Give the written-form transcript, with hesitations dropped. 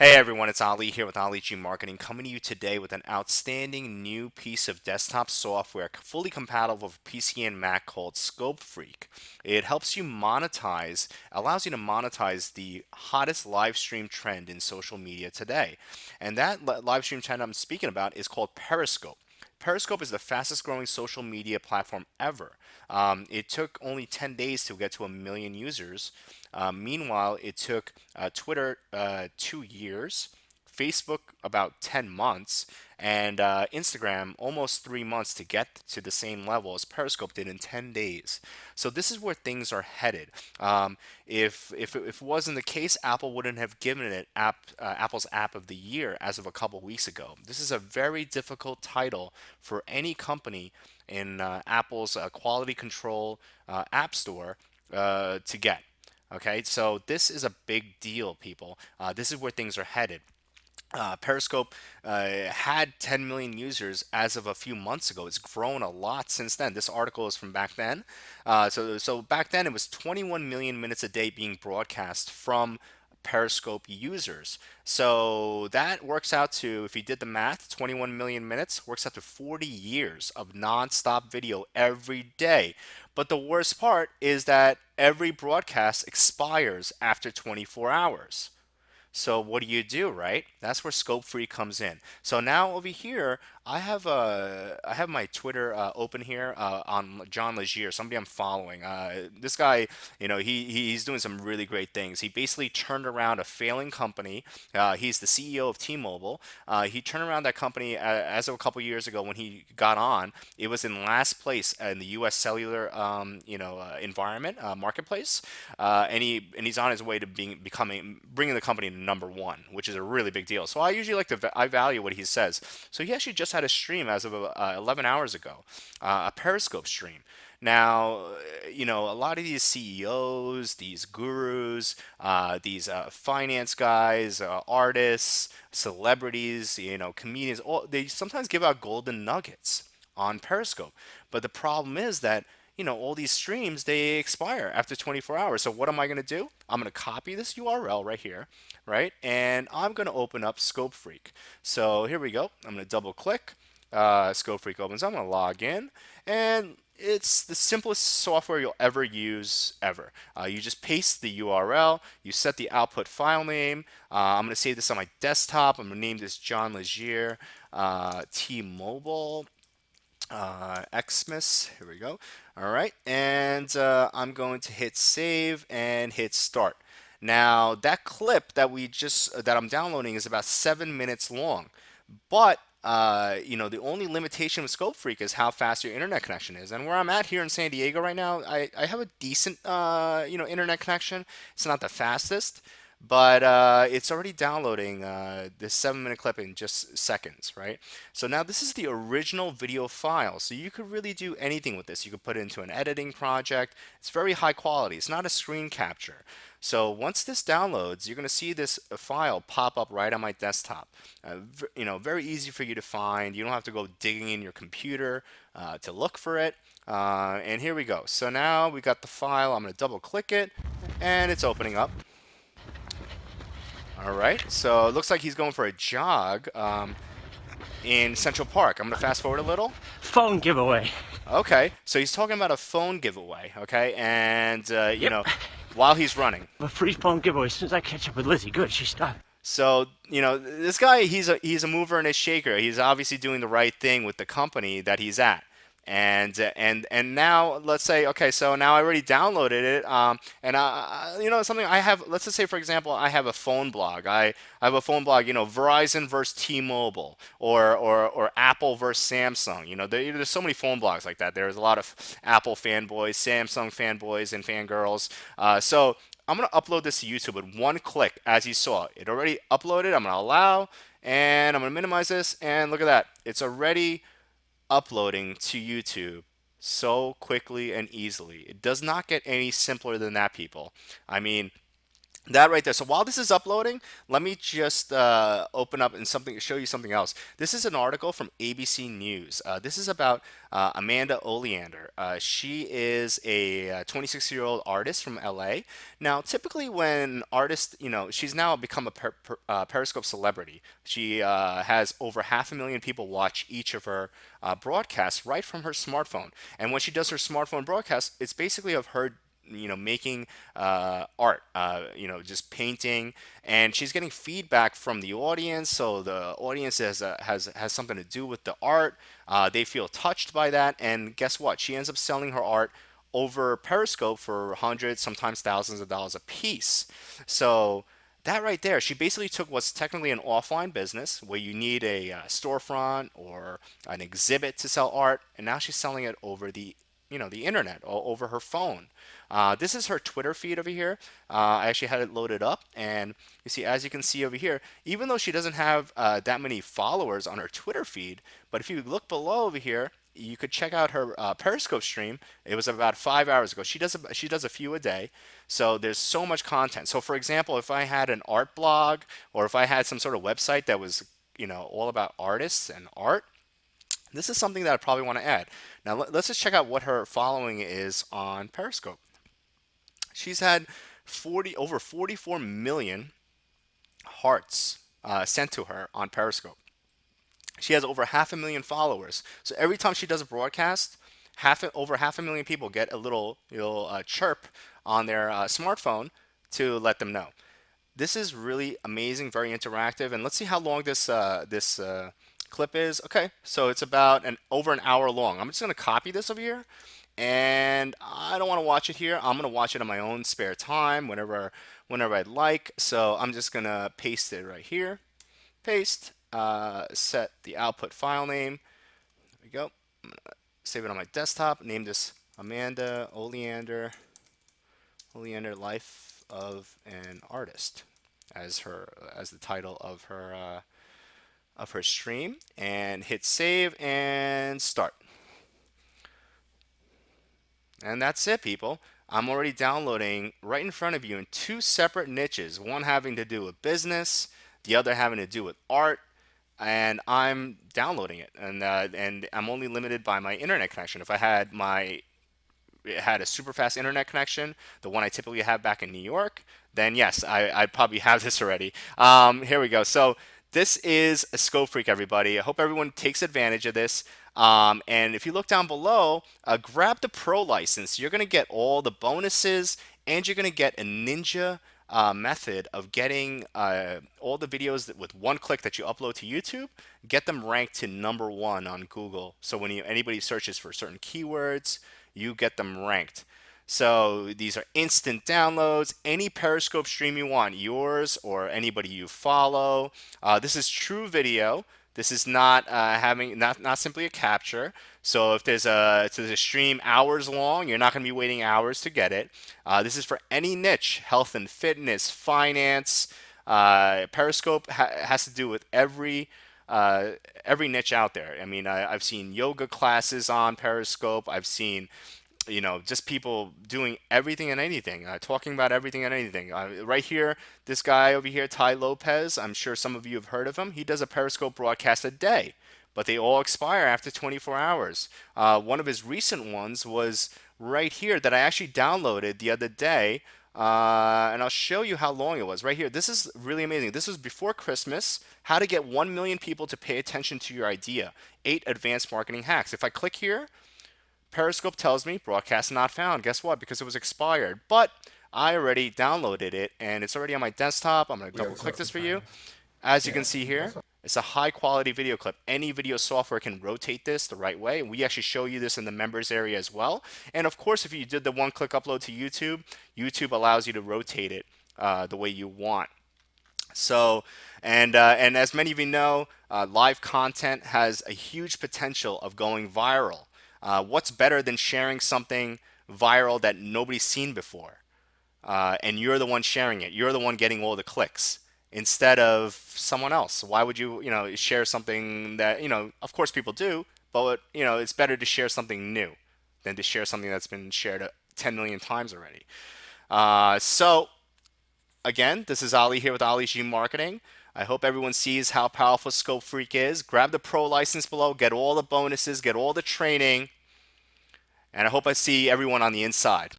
Hey everyone, it's Ali here with Ali G Marketing, coming to you today with an outstanding new piece of desktop software fully compatible with PC and Mac called Scope Freak. It helps you monetize, allows you to monetize the hottest live stream trend in social media today. And that live stream trend I'm speaking about is called Periscope. Periscope is the fastest growing social media platform ever. It took only 10 days to get to a million users. Meanwhile, it took Twitter 2 years, Facebook about 10 months, and Instagram almost 3 months to get to the same level as Periscope did in 10 days. So this is where things are headed. If it wasn't the case, Apple wouldn't have given it Apple's App of the Year as of a couple weeks ago. This is a very difficult title for any company in Apple's quality control app store to get. Okay, so this is a big deal, people. This is where things are headed. Periscope had 10 million users as of a few months ago. It's grown a lot since then. This article is from back then. So back then it was 21 million minutes a day being broadcast from Periscope users. So that works out to, if you did the math, 21 million minutes works out to 40 years of nonstop video every day. But the worst part is that every broadcast expires after 24 hours. So what do, right? That's where Scope Free comes in. So now over here, I have my Twitter open here on John Legier, somebody I'm following. This guy, he's doing some really great things. He basically turned around a failing company. He's the CEO of T-Mobile. He turned around that company as of a couple years ago when he got on. It was in last place in the U.S. cellular, environment marketplace, and he's on his way to becoming bringing the company to number one, which is a really big deal. So I usually like to I value what he says. So he actually just had a stream as of 11 hours ago, a Periscope stream. Now, a lot of these CEOs, these gurus, these finance guys, artists, celebrities, comedians, they sometimes give out golden nuggets on Periscope. But the problem is that all these streams, they expire after 24 hours. So what am I going to do? I'm going to copy this URL right here, right? And I'm going to open up Scope Freak. So here we go. I'm going to double click. Scope Freak opens. I'm going to log in, and it's the simplest software you'll ever use ever. You just paste the URL, you set the output file name. I'm going to save this on my desktop. I'm going to name this John Legier T-Mobile Xmas. Here we go. All right, and I'm going to hit save and hit start. Now that clip that I'm downloading is about 7 minutes long, but the only limitation with Scope Freak is how fast your internet connection is. And where I'm at here in San Diego right now, I have a decent internet connection. It's not the fastest, but it's already downloading this 7 minute clip in just seconds, right? So now this is the original video file. So you could really do anything with this. You could put it into an editing project. It's very high quality. It's not a screen capture. So once this downloads, you're going to see this file pop up right on my desktop. Very easy for you to find. You don't have to go digging in your computer to look for it. And here we go. So now we got the file. I'm going to double click it, and it's opening up. All right, so it looks like he's going for a jog in Central Park. I'm going to fast forward a little. Phone giveaway. Okay, so he's talking about a phone giveaway, okay? And, Yep. while he's running. A free phone giveaway as soon as I catch up with Lizzie. Good, she's done. So, this guy, he's a mover and a shaker. He's obviously doing the right thing with the company that he's at. And now let's say, okay, so now I already downloaded it, and something I have. Let's just say, for example, I have a phone blog. I have a phone blog, Verizon versus T-Mobile, or Apple versus Samsung. There's so many phone blogs like that. There's a lot of Apple fanboys, Samsung fanboys, and fangirls. So I'm gonna upload this to YouTube with one click, as you saw. It already uploaded. I'm gonna allow, and I'm gonna minimize this, and look at that. It's already uploading to YouTube so quickly and easily. It does not get any simpler than that, people. I mean, That right there. So while this is uploading, let me just open up and something show you something else. This is an article from ABC News. This is about Amanda Oleander. She is a 26-year-old artist from LA. Now, typically when artists, she's now become a Periscope celebrity. She has over 500,000 people watch each of her broadcasts right from her smartphone. And when she does her smartphone broadcast, it's basically of her making art, just painting, and she's getting feedback from the audience. So the audience has something to do with the art. They feel touched by that, and guess what? She ends up selling her art over Periscope for hundreds, sometimes thousands of dollars a piece. So that right there, she basically took what's technically an offline business where you need a storefront or an exhibit to sell art, and now she's selling it over the internet or over her phone. This is her Twitter feed over here. I actually had it loaded up, and you see, as you can see over here, even though she doesn't have that many followers on her Twitter feed, but if you look below over here, you could check out her Periscope stream. It was about 5 hours ago. She does a few a day, so there's so much content. So, for example, if I had an art blog or if I had some sort of website that was all about artists and art, this is something that I probably want to add. Now let's just check out what her following is on Periscope. She's had 44 million hearts sent to her on Periscope. She has over 500,000 followers. So every time she does a broadcast, over 500,000 people get a little chirp on their smartphone to let them know. This is really amazing, very interactive, and let's see how long this clip is. Okay, so it's about over an hour long. I'm just gonna copy this over here, and I don't want to watch it here. I'm gonna watch it on my own spare time, whenever I'd like. So I'm just gonna paste it right here. Paste. Set the output file name. There we go. I'm gonna save it on my desktop. Name this Amanda Oleander Life of an Artist as the title of her stream, and hit save and start. And that's it, people. I'm already downloading right in front of you in two separate niches, one having to do with business, the other having to do with art, and I'm downloading it. And I'm only limited by my internet connection. If I had my it had a super fast internet connection, the one I typically have back in New York, then yes, I'd probably have this already. Here we go. So this is a Scope Freak, everybody. I hope everyone takes advantage of this. And if you look down below, grab the Pro license. You're going to get all the bonuses, and you're going to get a ninja method of getting all the videos with one click that you upload to YouTube, get them ranked to #1 on Google. So when anybody searches for certain keywords, you get them ranked. So these are instant downloads. Any Periscope stream you want, yours or anybody you follow. This is true video. This is not having not simply a capture. So if there's a stream hours long, you're not going to be waiting hours to get it. This is for any niche: health and fitness, finance. Periscope has to do with every niche out there. I mean, I've seen yoga classes on Periscope. I've seen just people doing everything and anything, talking about everything and anything. Right here, this guy over here, Ty Lopez, I'm sure some of you have heard of him. He does a Periscope broadcast a day, but they all expire after 24 hours. One of his recent ones was right here that I actually downloaded the other day. And I'll show you how long it was right here. This is really amazing. This was before Christmas. How to get 1 million people to pay attention to your idea. 8 advanced marketing hacks. If I click here, Periscope tells me broadcast not found. Guess what? Because it was expired. But I already downloaded it and it's already on my desktop. I'm going to Yeah, double what's click up, this for you. Brian? As you can Yeah, see here, what's up? it's a high quality video clip. Any video software can rotate this the right way. And we actually show you this in the members area as well. And of course, if you did the one click upload to YouTube, YouTube allows you to rotate it the way you want. So, and as many of you know, live content has a huge potential of going viral. What's better than sharing something viral that nobody's seen before? And you're the one sharing it. You're the one getting all the clicks instead of someone else. Why would you share something that, of course people do, but, it's better to share something new than to share something that's been shared 10 million times already. So Again, this is Ali here with Ali G Marketing. I hope everyone sees how powerful Scope Freak is. Grab the pro license below, get all the bonuses, get all the training, and I hope I see everyone on the inside.